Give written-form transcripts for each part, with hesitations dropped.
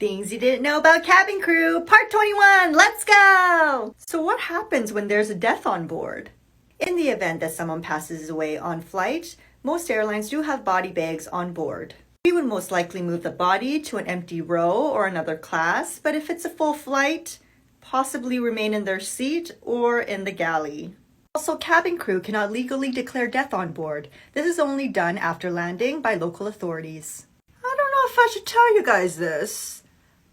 Things you didn't know about cabin crew, part 21, let's go! So what happens when there's a death on board? In the event that someone passes away on flight, most airlines do have body bags on board. We would most likely move the body to an empty row or another class, but if it's a full flight, possibly remain in their seat or in the galley. Also, cabin crew cannot legally declare death on board. This is only done after landing by local authorities. I don't know if I should tell you guys this,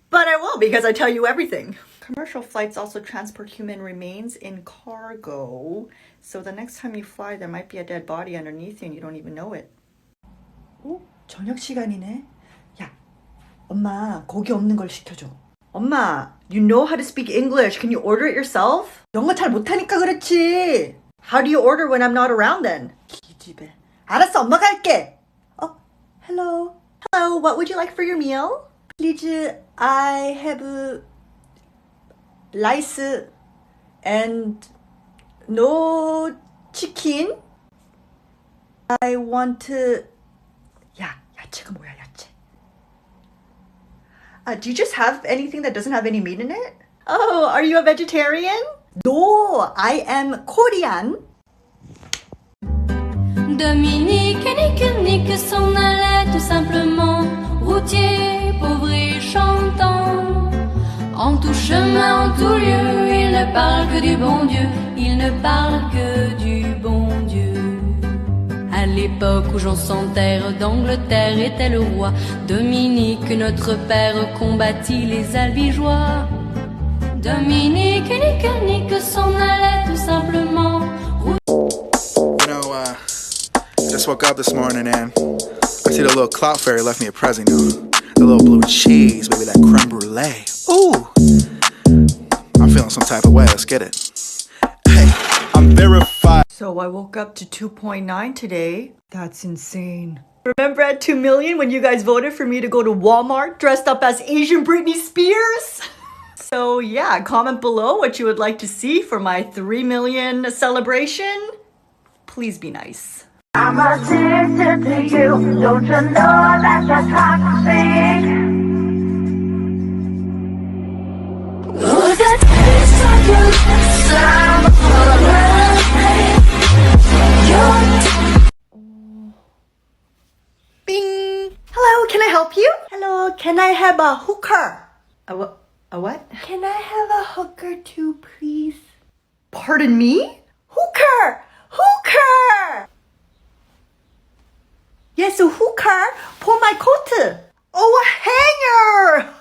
but I will because I tell you everything. Commercial flights also transport human remains in cargo. So the next time you fly, there might be a dead body underneath you and you don't even know it. 오, 저녁 시간이네. 야, 엄마, 고기 없는 걸 시켜줘. 엄마, you know how to speak English. Can you order it yourself? 영어 잘 못하니까 그렇지. How do you order when I'm not around then? 기집애. 알았어, 엄마가 할게. Hello. Hello, what would you like for your meal? Please, I have rice and no chicken. I want 야, 야채가 뭐야, 야채. Do you just have anything that doesn't have any meat in it? Oh, are you a vegetarian? No, I am Korean. Dominique, nique, s'en allait tout simplement, routier, pauvre et chantant. En tout chemin, en tout lieu, il ne parle que du bon Dieu, il ne parle que du bon Dieu. À l'époque où Jean sans terre d'Angleterre était le roi, Dominique, notre père, combattit les albigeois. Dominique, nique, s'en allait tout simplement. I just woke up this morning and I see the little cloud fairy left me a present, the little blue cheese, maybe that creme brulee. Ooh, I'm feeling some type of way. Let's get it. Hey, I'm verified. So I woke up to 2.9 today. That's insane. Remember at 2 million when you guys voted for me to go to Walmart dressed up as Asian Britney Spears? So yeah, comment below what you would like to see for my 3 million celebration. Please be nice. I'm addicted to you, don't you know that you're toxic? Look at this, Bing! Hello, can I help you? Hello, can I have a hooker? A what? Can I have a hooker too, please? Pardon me? Hooker! Hooker! Yes, a hooker for my coat. Oh, a hanger!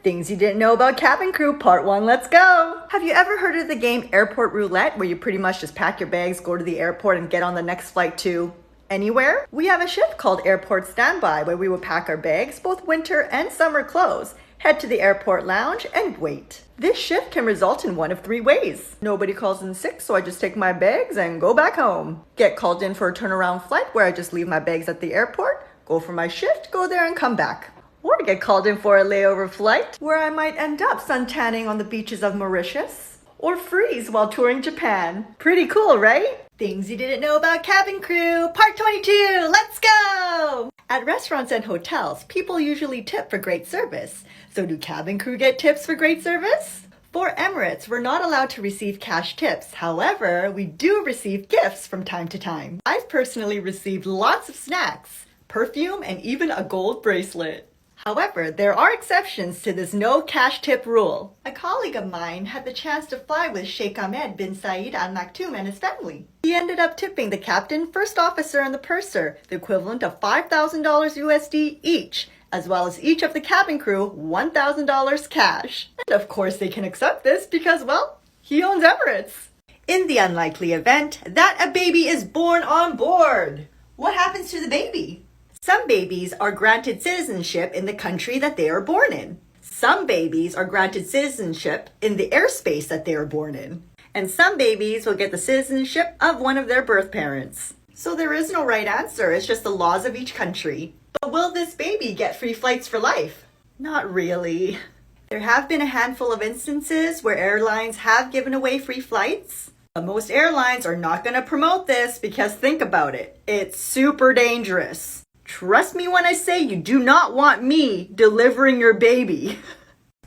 Things you didn't know about cabin crew, part 1, let's go. Have you ever heard of the game Airport Roulette, where you pretty much just pack your bags, go to the airport, and get on the next flight to anywhere? We have a shift called Airport Standby, where we will pack our bags, both winter and summer clothes, head to the airport lounge, and wait. This shift can result in one of 3 ways. Nobody calls in sick, so I just take my bags and go back home. Get called in for a turnaround flight where I just leave my bags at the airport, go for my shift, go there and come back. Or get called in for a layover flight where I might end up suntanning on the beaches of Mauritius or freeze while touring Japan. Pretty cool, right? Things you didn't know about cabin crew, part 22, let's go! At restaurants and hotels, people usually tip for great service. So do cabin crew get tips for great service? For Emirates, we're not allowed to receive cash tips. However, we do receive gifts from time to time. I've personally received lots of snacks, perfume, and even a gold bracelet. However, there are exceptions to this no cash tip rule. A colleague of mine had the chance to fly with Sheikh Ahmed bin Saeed Al Maktoum and his family. He ended up tipping the captain, first officer, and the purser the equivalent of $5,000 USD each, as well as each of the cabin crew $1,000 cash. And of course they can accept this because, well, he owns Emirates. In the unlikely event that a baby is born on board, what happens to the baby? Some babies are granted citizenship in the country that they are born in. Some babies are granted citizenship in the airspace that they are born in. And some babies will get the citizenship of one of their birth parents. So there is no right answer, it's just the laws of each country. But will this baby get free flights for life? Not really. There have been a handful of instances where airlines have given away free flights. But most airlines are not going to promote this because think about it. It's super dangerous. Trust me when I say you do not want me delivering your baby.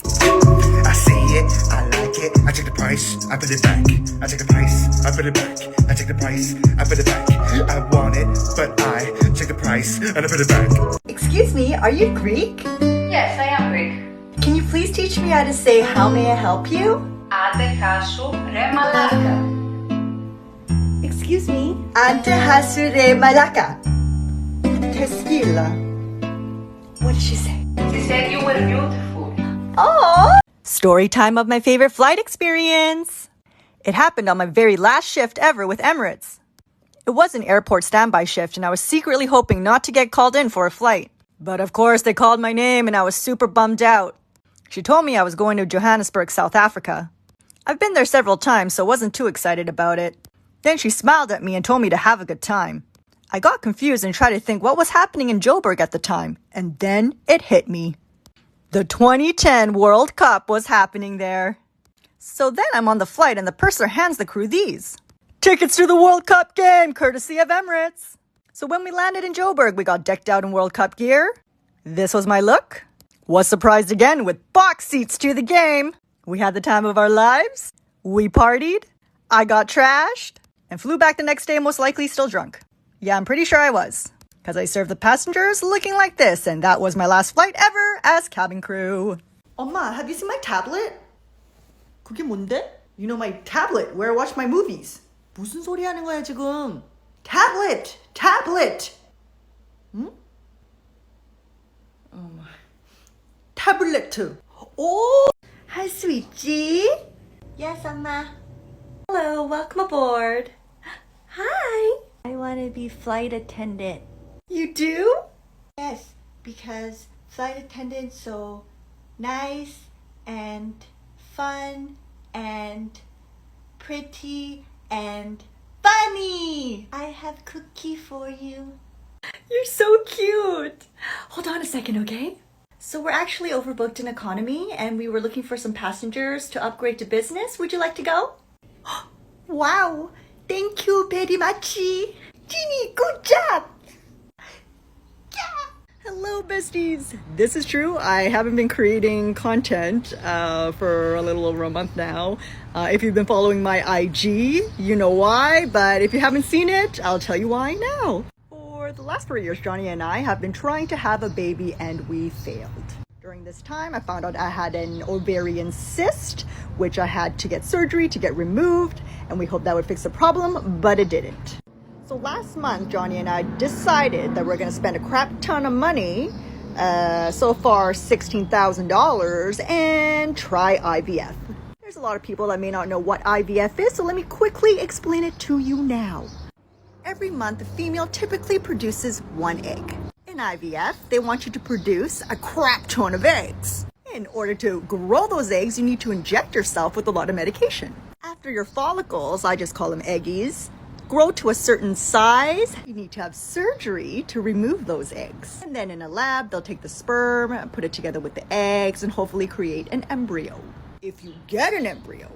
I see it, I like it, I take the price, I put it back. I take the price, I put it back. I take the price, I put it back. I want it, but I take the price and I put it back. Excuse me, are you Greek? Yes, I am Greek. Can you please teach me how to say how may I help you? Ante hasu re malaka. Excuse me? Ante hasure malaka. Tequila. What did she say? She said you were beautiful. Oh! Story time of my favorite flight experience. It happened on my very last shift ever with Emirates. It was an airport standby shift and I was secretly hoping not to get called in for a flight. But of course they called my name and I was super bummed out. She told me I was going to Johannesburg, South Africa. I've been there several times, so wasn't too excited about it. Then she smiled at me and told me to have a good time. I got confused and tried to think what was happening in Joburg at the time, and then it hit me. The 2010 World Cup was happening there. So then I'm on the flight and the purser hands the crew these. Tickets to the World Cup game, courtesy of Emirates. So when we landed in Joburg, we got decked out in World Cup gear. This was my look. Was surprised again with box seats to the game. We had the time of our lives. We partied. I got trashed. And flew back the next day most likely still drunk. Yeah, I'm pretty sure I was. Because I served the passengers looking like this. And that was my last flight ever as cabin crew. Oma, have you seen my tablet? 그게 뭔데? You know my tablet where I watch my movies. 무슨 소리 하는 거야 지금? Tablet! Tablet! 응? Tablet. Oh! Hi, sweetie. Yes, Amma. Hello, welcome aboard. Hi. I want to be flight attendant. You do? Yes, because flight attendant's so nice and fun and pretty and funny. I have cookie for you. You're so cute. Hold on a second, okay? So we're actually overbooked in economy and we were looking for some passengers to upgrade to business. Would you like to go? Wow. Thank you very much. Jeannie, good job. Yeah. Hello, besties. This is true. I haven't been creating content for a little over a month now. If you've been following my IG, you know why. But if you haven't seen it, I'll tell you why now. For the last 4 years, Johnny and I have been trying to have a baby and we failed. During this time, I found out I had an ovarian cyst, which I had to get surgery to get removed, and we hoped that would fix the problem, but it didn't. So last month, Johnny and I decided that we're going to spend a crap ton of money, so far $16,000, and try IVF. There's a lot of people that may not know what IVF is, so let me quickly explain it to you now. Every month, a female typically produces 1 egg. In IVF, they want you to produce a crap ton of eggs. In order to grow those eggs, you need to inject yourself with a lot of medication. After your follicles, I just call them eggies, grow to a certain size, you need to have surgery to remove those eggs. And then in a lab, they'll take the sperm, put it together with the eggs, and hopefully create an embryo. If you get an embryo,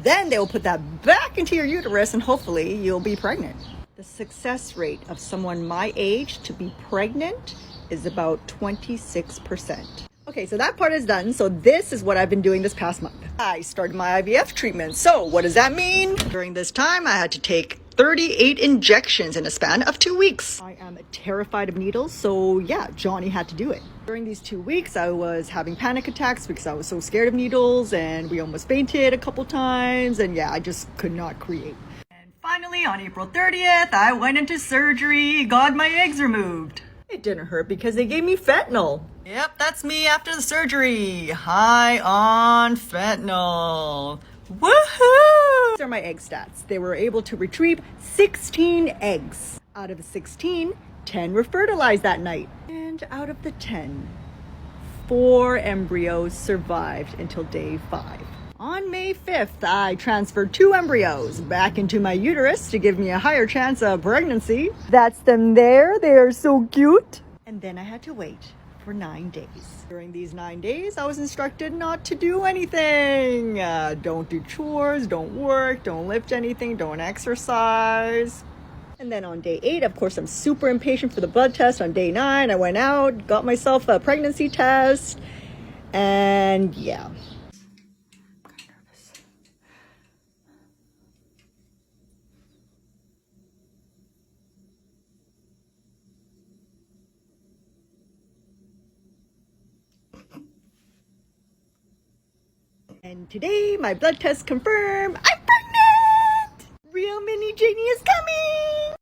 then they'll put that back into your uterus and hopefully you'll be pregnant. The success rate of someone my age to be pregnant is about 26%. Okay, so that part is done. So this is what I've been doing this past month. I started my IVF treatment. So what does that mean? During this time, I had to take 38 injections in a span of 2 weeks. I am terrified of needles, so yeah, Johnny had to do it. During these 2 weeks, I was having panic attacks because I was so scared of needles and we almost fainted a couple times and yeah, I just could not create. Finally, on April 30th, I went into surgery, got my eggs removed. It didn't hurt because they gave me fentanyl. Yep, that's me after the surgery. High on fentanyl. Woohoo! These are my egg stats. They were able to retrieve 16 eggs. Out of the 16, 10 were fertilized that night. And out of the 10, 4 embryos survived until day 5. On May 5th, I transferred 2 embryos back into my uterus to give me a higher chance of pregnancy. That's them there. They are so cute. And then I had to wait for 9 days. During these 9 days, I was instructed not to do anything. Don't do chores, don't work, don't lift anything, don't exercise. And then on day 8, of course, I'm super impatient for the blood test. On day 9, I went out, got myself a pregnancy test, and yeah. I'm kind of nervous. And today, my blood test confirmed I'm pregnant! Real mini Janie is coming!